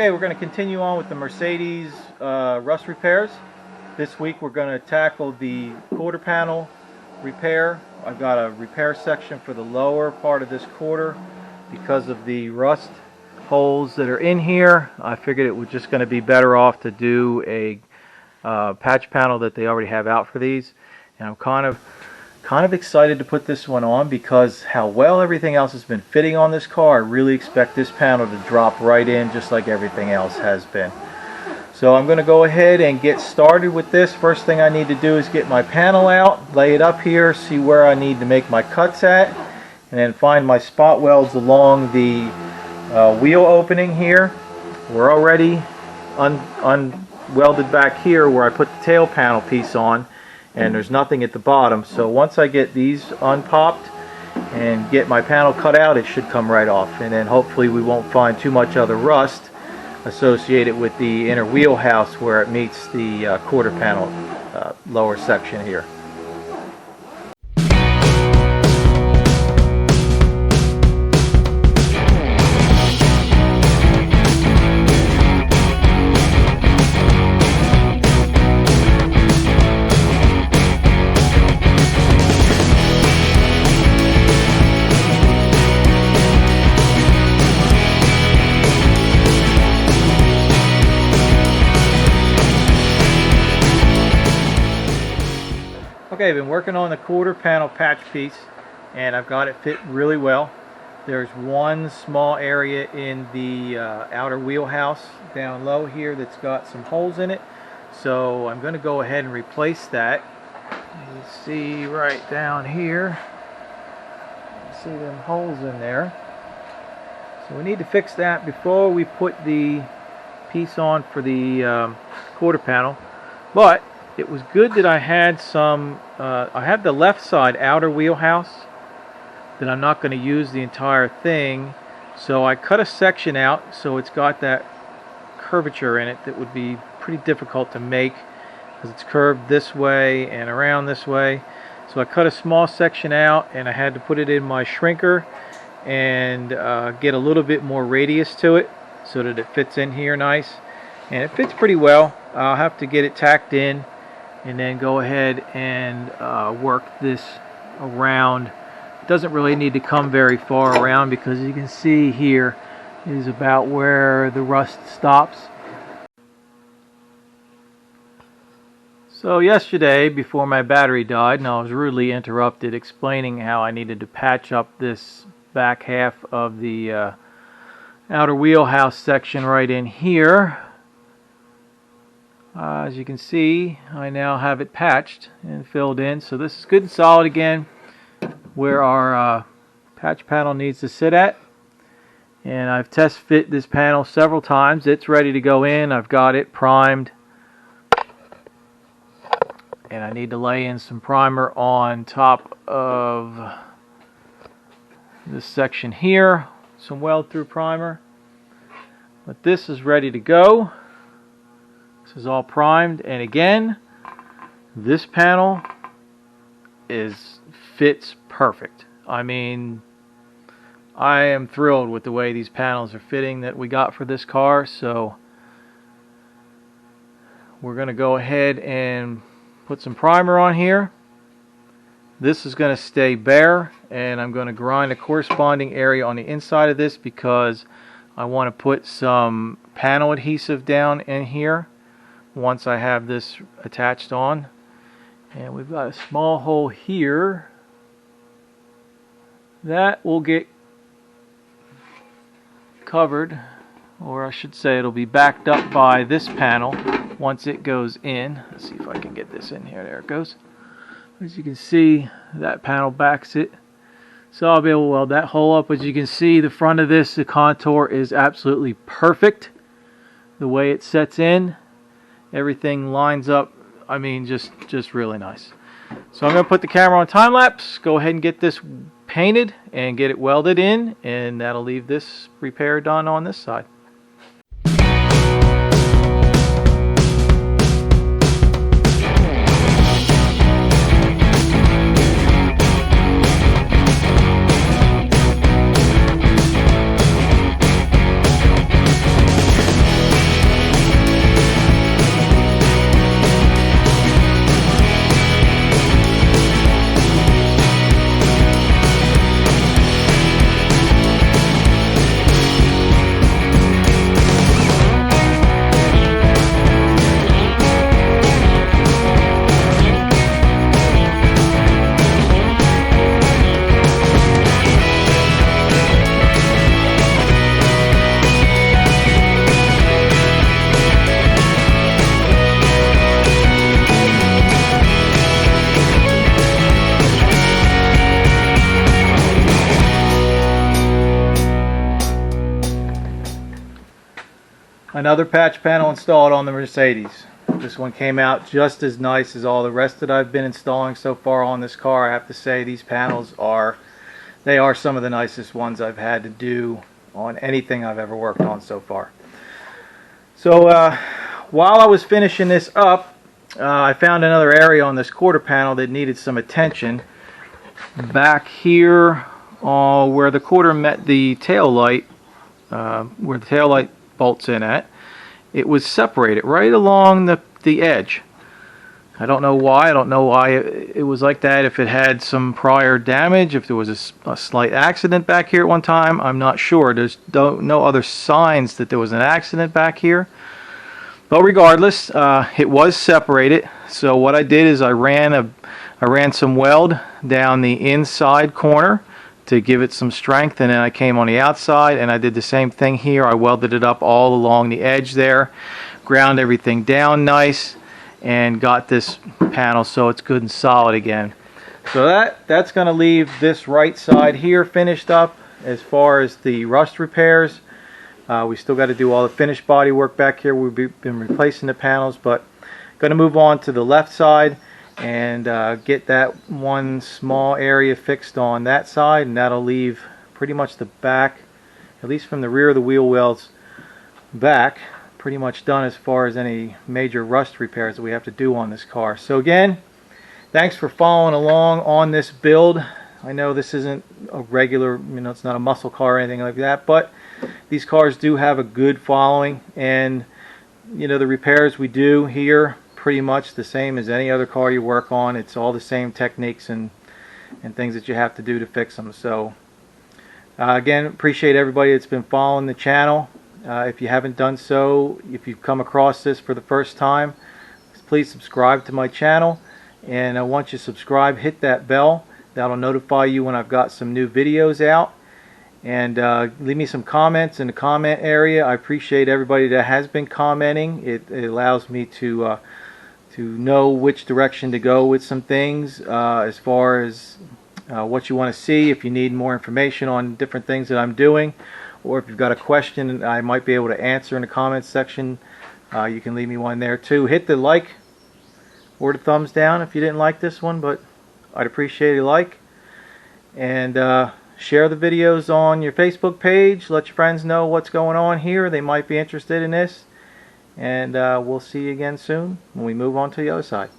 Okay, we're going to continue on with the Mercedes rust repairs. This week we're going to tackle the quarter panel repair. I've got a repair section for the lower part of this quarter because of the rust holes that are in here. I figured it was just going to be better off to do a patch panel that they already have out for these. And I'm kind of excited to put this one on because how well everything else has been fitting on this car. I really expect this panel to drop right in just like everything else has been. So I'm going to go ahead and get started with this. First thing I need to do is get my panel out, lay it up here, see where I need to make my cuts at, and then find my spot welds along the wheel opening here. We're already unwelded back here where I put the tail panel piece on, and there's nothing at the bottom. So once I get these unpopped and get my panel cut out, it should come right off, and then hopefully we won't find too much other rust associated with the inner wheelhouse where it meets the quarter panel lower section here. Okay, I've been working on the quarter panel patch piece and I've got it fit really well. There's one small area in the outer wheelhouse down low here that's got some holes in it. So I'm going to go ahead and replace that. You see right down here, see them holes in there. So we need to fix that before we put the piece on for the quarter panel. But it was good that I had some, I have the left side outer wheelhouse that I'm not going to use the entire thing. So I cut a section out so it's got that curvature in it that would be pretty difficult to make because it's curved this way and around this way. So I cut a small section out and I had to put it in my shrinker and get a little bit more radius to it so that it fits in here nice. And it fits pretty well. I'll have to get it tacked in and then go ahead and work this around. It doesn't really need to come very far around because you can see here is about where the rust stops. So yesterday, before my battery died and I was rudely interrupted explaining how I needed to patch up this back half of the outer wheelhouse section right in here. As you can see, I now have it patched and filled in, so this is good and solid again where our patch panel needs to sit at. And I've test fit this panel several times. It's ready to go in. I've got it primed, and I need to lay in some primer on top of this section here, some weld through primer. But this is ready to go. This is all primed, and again, this panel fits perfect. I mean, I am thrilled with the way these panels are fitting that we got for this car. So we're going to go ahead and put some primer on here. This is going to stay bare, and I'm going to grind a corresponding area on the inside of this because I want to put some panel adhesive down in here once I have this attached on. And we've got a small hole here that will get covered, or I should say it'll be backed up by this panel once it goes in. Let's see if I can get this in here. There it goes. As you can see, that panel backs it, so I'll be able to weld that hole up. As you can see, the front of this, the contour is absolutely perfect. The way it sets in, everything lines up. I mean, just really nice. So I'm going to put the camera on time lapse, go ahead and get this painted and get it welded in, and that'll leave this repair done on this side. Another patch panel installed on the Mercedes. This one came out just as nice as all the rest that I've been installing so far on this car. I have to say these panels are some of the nicest ones I've had to do on anything I've ever worked on so far. So while I was finishing this up, I found another area on this quarter panel that needed some attention. Back here where the quarter met the tail light, where the tail light bolts in at, it was separated right along the edge. I don't know why. I don't know why it was like that. If it had some prior damage, if there was a slight accident back here at one time, I'm not sure. There's no other signs that there was an accident back here. But regardless, it was separated. So what I did is I ran some weld down the inside corner to give it some strength, and then I came on the outside and I did the same thing here. I welded it up all along the edge there, ground everything down nice, and got this panel so it's good and solid again. So that's going to leave this right side here finished up. As far as the rust repairs, we still got to do all the finished body work back here. We've been replacing the panels, but going to move on to the left side and get that one small area fixed on that side, and that'll leave pretty much the back, at least from the rear of the wheel wells back, pretty much done as far as any major rust repairs that we have to do on this car. So again, thanks for following along on this build. I know this isn't a regular, it's not a muscle car or anything like that, but these cars do have a good following, and the repairs we do here pretty much the same as any other car you work on. It's all the same techniques and things that you have to do to fix them. So again, appreciate everybody that's been following the channel. If you haven't done so, if you've come across this for the first time, please subscribe to my channel, and once you subscribe, hit that bell. That'll notify you when I've got some new videos out. And leave me some comments in the comment area. I appreciate everybody that has been commenting. It allows me to know which direction to go with some things as far as what you want to see. If you need more information on different things that I'm doing, or if you've got a question I might be able to answer in the comments section, you can leave me one there too. Hit the like or the thumbs down if you didn't like this one, but I'd appreciate a like. And share the videos on your Facebook page. Let your friends know what's going on here. They might be interested in this. And we'll see you again soon when we move on to the other side.